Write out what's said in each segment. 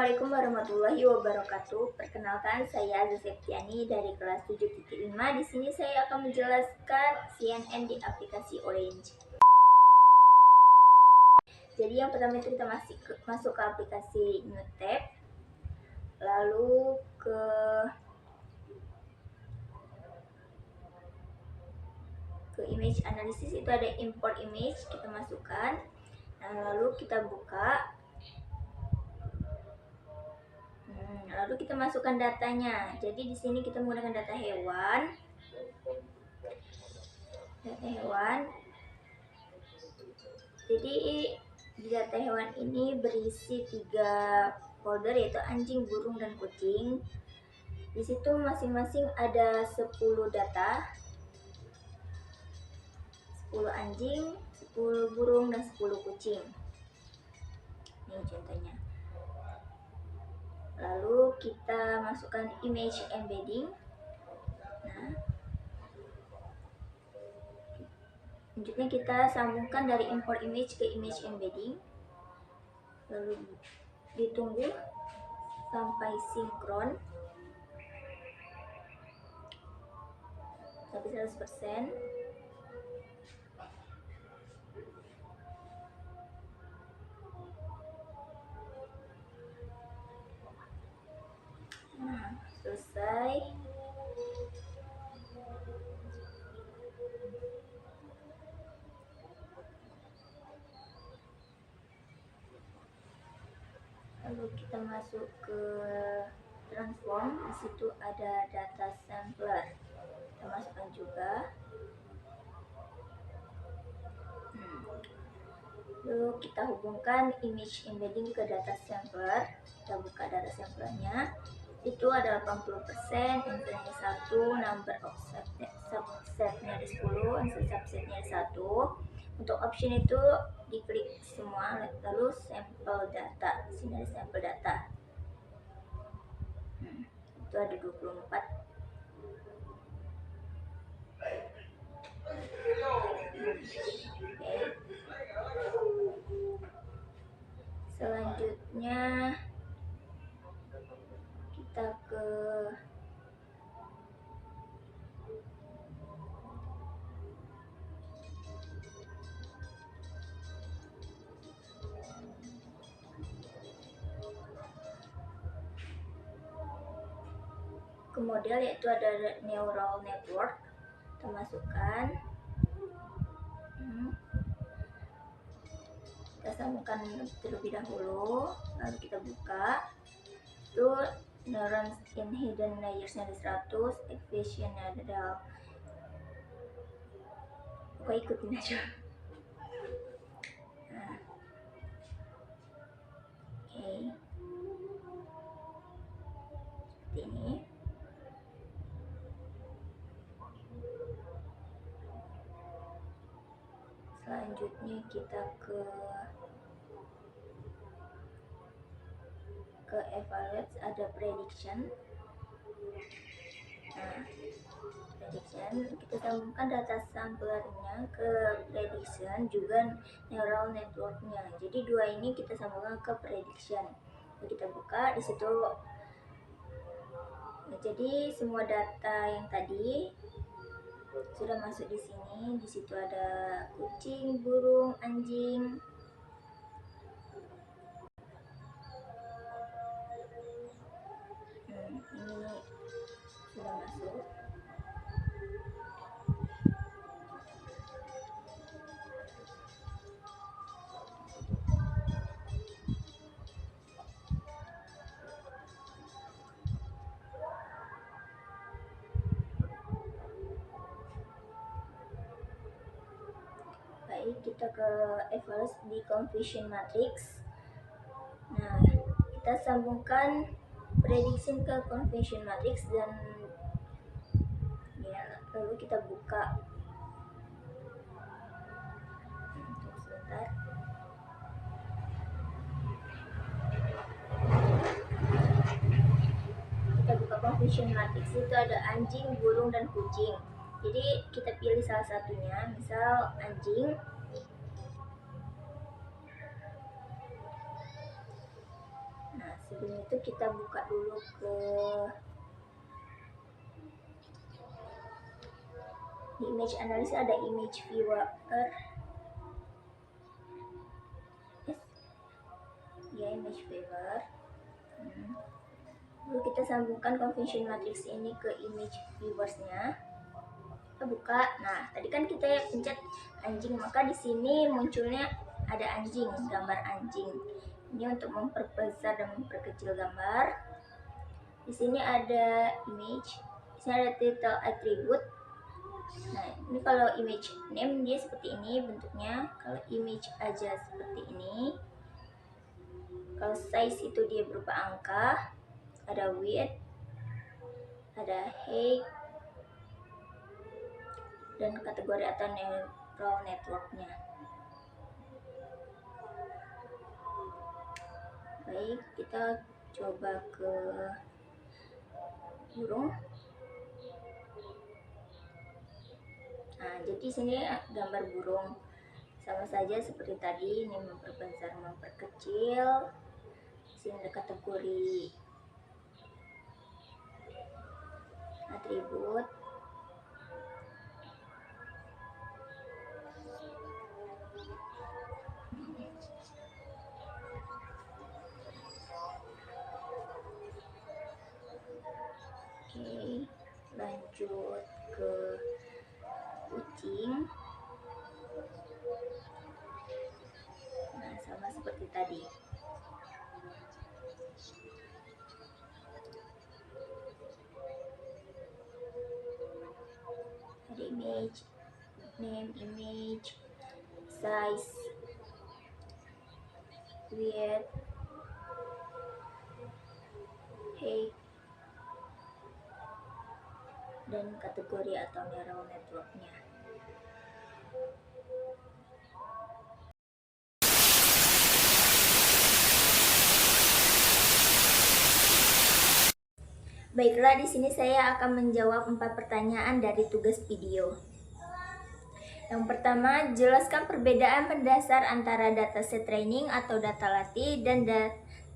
Assalamualaikum warahmatullahi wabarakatuh. Perkenalkan, saya Aziz Septiani dari kelas 7.5. Di sini saya akan menjelaskan CNN di aplikasi Orange. Jadi yang pertama itu kita masuk ke aplikasi New Tab, lalu ke image analysis, itu ada import image, kita masukkan. Nah, lalu kita buka. Lalu kita masukkan datanya. Jadi di sini kita menggunakan data hewan. Jadi di data hewan ini berisi 3 folder, yaitu anjing, burung, dan kucing. Di situ masing-masing ada 10 data, 10 anjing, 10 burung, dan 10 kucing. Ini contohnya. Lalu kita masukkan image embedding. Nah, selanjutnya kita sambungkan dari import image ke image embedding. Lalu ditunggu sampai sinkron sampai 100%. Nah, selesai. Lalu kita masuk ke transform. Di situ ada data sampler, kita masukkan juga. Lalu kita hubungkan image embedding ke data sampler. Kita buka data samplernya. Itu ada 80%, inputnya 1, number of subsetnya ada 10, answer subsetnya ada 1. Untuk option itu diklik semua, lalu sampel data. Di sini ada sampel data. Itu ada 24. Selanjutnya kita ke model, yaitu ada neural network. Kita masukkan. Kita sambungkan terlebih dahulu, lalu kita buka. Itu neurons in hidden layers-nya ada 100, equation-nya ada, pokoknya ikutin aja. Nah, oke. Seperti ini. Selanjutnya kita ke evaluate, ada prediction. Nah, prediction kita sambungkan data samplernya ke prediction, juga neural networknya. Jadi dua ini kita sambungkan ke prediction. Lalu kita buka di situ. Nah, jadi semua data yang tadi sudah masuk di sini. Di situ ada kucing, burung, anjing. Ini sudah masuk. Baik, kita ke evaluate di confusion matrix. Nah, kita sambungkan prediction ke confusion matrix, dan ya, lalu kita buka. Sebentar. Kita buka confusion matrix. Itu ada anjing, burung, dan kucing. Jadi kita pilih salah satunya, misal anjing. Nah, sebelum itu kita buka dulu ke di image analysis, ada image viewer, ya image viewer. Lalu kita sambungkan convention matrix ini ke image viewersnya. Kita buka. Nah, tadi kan kita pencet anjing, maka di sini munculnya ada anjing, gambar anjing. Ini untuk memperbesar dan memperkecil gambar. Di sini ada image, di sini ada title attribute. Nah, ini kalau image name dia seperti ini bentuknya. Kalau image aja seperti ini. Kalau size itu dia berupa angka. Ada width, ada height, dan kategori atau neural networknya. Baik, kita coba ke burung. Nah, jadi sini gambar burung sama saja seperti tadi, ini memperbesar, memperkecil. Sini ada kategori atribut. Oke, lanjut ke kucing. Nah, sama seperti tadi. Ada image, name, image, size, width, height, dan kategori atau neural networknya. Baiklah, di sini saya akan menjawab 4 pertanyaan dari tugas video. Yang pertama, jelaskan perbedaan mendasar antara dataset training atau data latih dan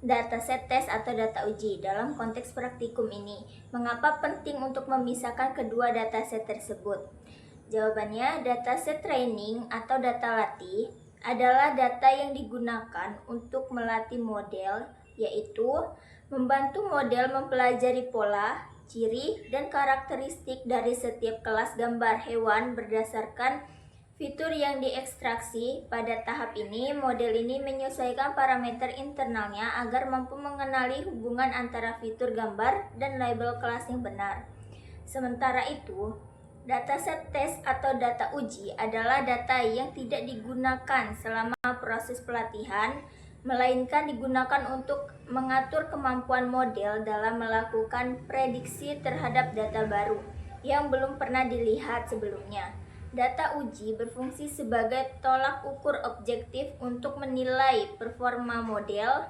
dataset tes atau data uji dalam konteks praktikum ini. Mengapa penting untuk memisahkan kedua dataset tersebut? Jawabannya, dataset training atau data latih adalah data yang digunakan untuk melatih model, yaitu membantu model mempelajari pola, ciri, dan karakteristik dari setiap kelas gambar hewan berdasarkan fitur yang diekstraksi. Pada tahap ini, model ini menyesuaikan parameter internalnya agar mampu mengenali hubungan antara fitur gambar dan label kelas yang benar. Sementara itu, dataset tes atau data uji adalah data yang tidak digunakan selama proses pelatihan, melainkan digunakan untuk mengatur kemampuan model dalam melakukan prediksi terhadap data baru yang belum pernah dilihat sebelumnya. Data uji berfungsi sebagai tolak ukur objektif untuk menilai performa model.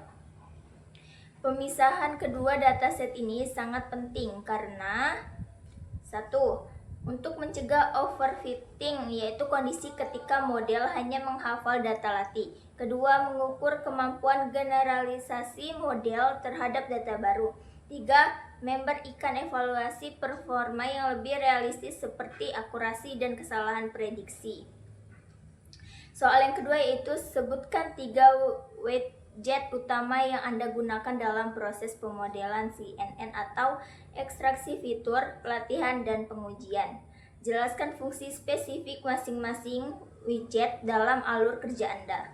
Pemisahan kedua dataset ini sangat penting karena 1. Untuk mencegah overfitting, yaitu kondisi ketika model hanya menghafal data latih. Kedua, mengukur kemampuan generalisasi model terhadap data baru. 3. Memberikan evaluasi performa yang lebih realistis seperti akurasi dan kesalahan prediksi. Soal yang kedua yaitu sebutkan 3 widget utama yang Anda gunakan dalam proses pemodelan CNN atau ekstraksi fitur, pelatihan, dan pengujian. Jelaskan fungsi spesifik masing-masing widget dalam alur kerja Anda.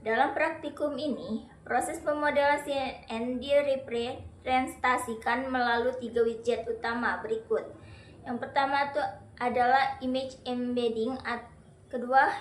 Dalam praktikum ini, proses pemodelan CNN direpresentasikan melalui 3 widget utama berikut. Yang pertama itu adalah image embedding. Kedua,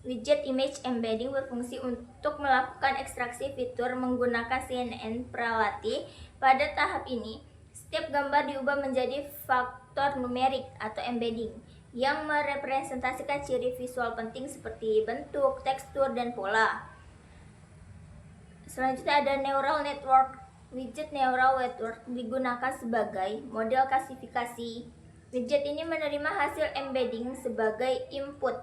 widget image embedding berfungsi untuk melakukan ekstraksi fitur menggunakan CNN pralatih. Pada tahap ini, setiap gambar diubah menjadi faktor numerik atau embedding yang merepresentasikan ciri visual penting seperti bentuk, tekstur, dan pola. Selanjutnya ada neural network. Widget neural network digunakan sebagai model klasifikasi. Widget ini menerima hasil embedding sebagai input.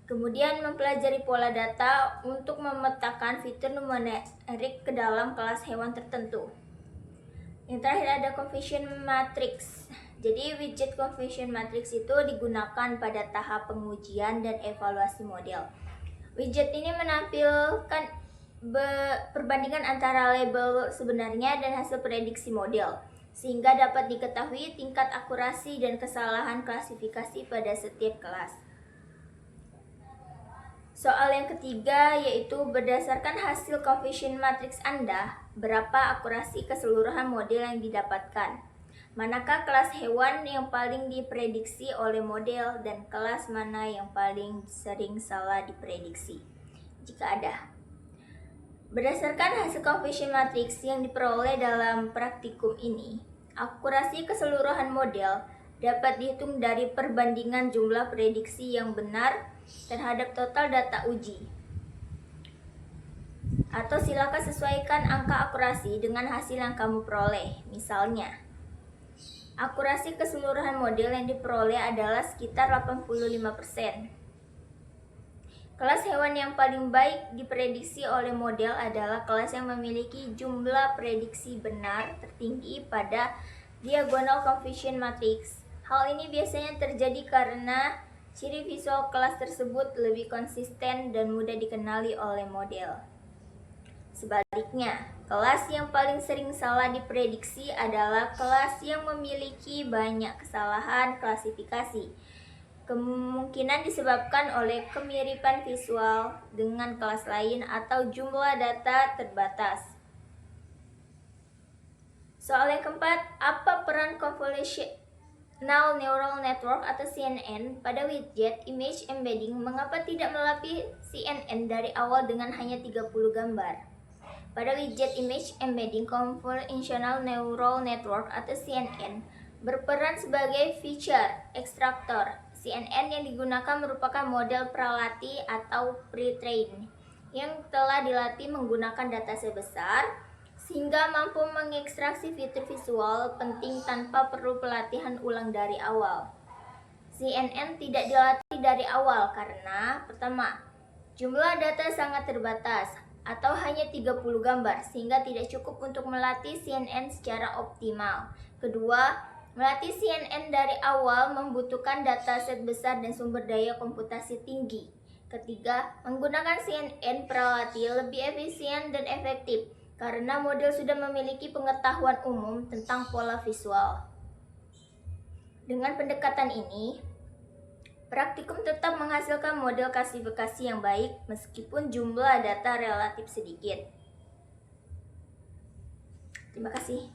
Kemudian mempelajari pola data untuk memetakan fitur numerik ke dalam kelas hewan tertentu. Yang terakhir ada confusion matrix. Jadi widget confusion matrix itu digunakan pada tahap pengujian dan evaluasi model. Widget ini menampilkan perbandingan antara label sebenarnya dan hasil prediksi model, sehingga dapat diketahui tingkat akurasi dan kesalahan klasifikasi pada setiap kelas. Soal yang ketiga yaitu berdasarkan hasil confusion matrix Anda, berapa akurasi keseluruhan model yang didapatkan? Manakah kelas hewan yang paling diprediksi oleh model dan kelas mana yang paling sering salah diprediksi? Jika ada. Berdasarkan hasil confusion matrix yang diperoleh dalam praktikum ini, akurasi keseluruhan model dapat dihitung dari perbandingan jumlah prediksi yang benar terhadap total data uji. Atau silakan sesuaikan angka akurasi dengan hasil yang kamu peroleh. Misalnya, akurasi keseluruhan model yang diperoleh adalah sekitar 85%. Kelas hewan yang paling baik diprediksi oleh model adalah kelas yang memiliki jumlah prediksi benar tertinggi pada diagonal confusion matrix. Hal ini biasanya terjadi karena ciri visual kelas tersebut lebih konsisten dan mudah dikenali oleh model. Sebaliknya, kelas yang paling sering salah diprediksi adalah kelas yang memiliki banyak kesalahan klasifikasi. Kemungkinan disebabkan oleh kemiripan visual dengan kelas lain atau jumlah data terbatas. Soal yang keempat, apa peran Convolutional Neural Network atau CNN pada widget image embedding? Mengapa tidak melatih CNN dari awal dengan hanya 30 gambar? Pada widget image embedding, Convolutional Neural Network atau CNN berperan sebagai feature ekstraktor. CNN yang digunakan merupakan model pralatih atau pre-train yang telah dilatih menggunakan dataset besar sehingga mampu mengekstraksi fitur visual penting tanpa perlu pelatihan ulang dari awal. CNN tidak dilatih dari awal karena pertama, jumlah data sangat terbatas atau hanya 30 gambar sehingga tidak cukup untuk melatih CNN secara optimal. Kedua, melatih CNN dari awal membutuhkan dataset besar dan sumber daya komputasi tinggi. Ketiga, menggunakan CNN pralatih lebih efisien dan efektif karena model sudah memiliki pengetahuan umum tentang pola visual. Dengan pendekatan ini, praktikum tetap menghasilkan model klasifikasi yang baik meskipun jumlah data relatif sedikit. Terima kasih.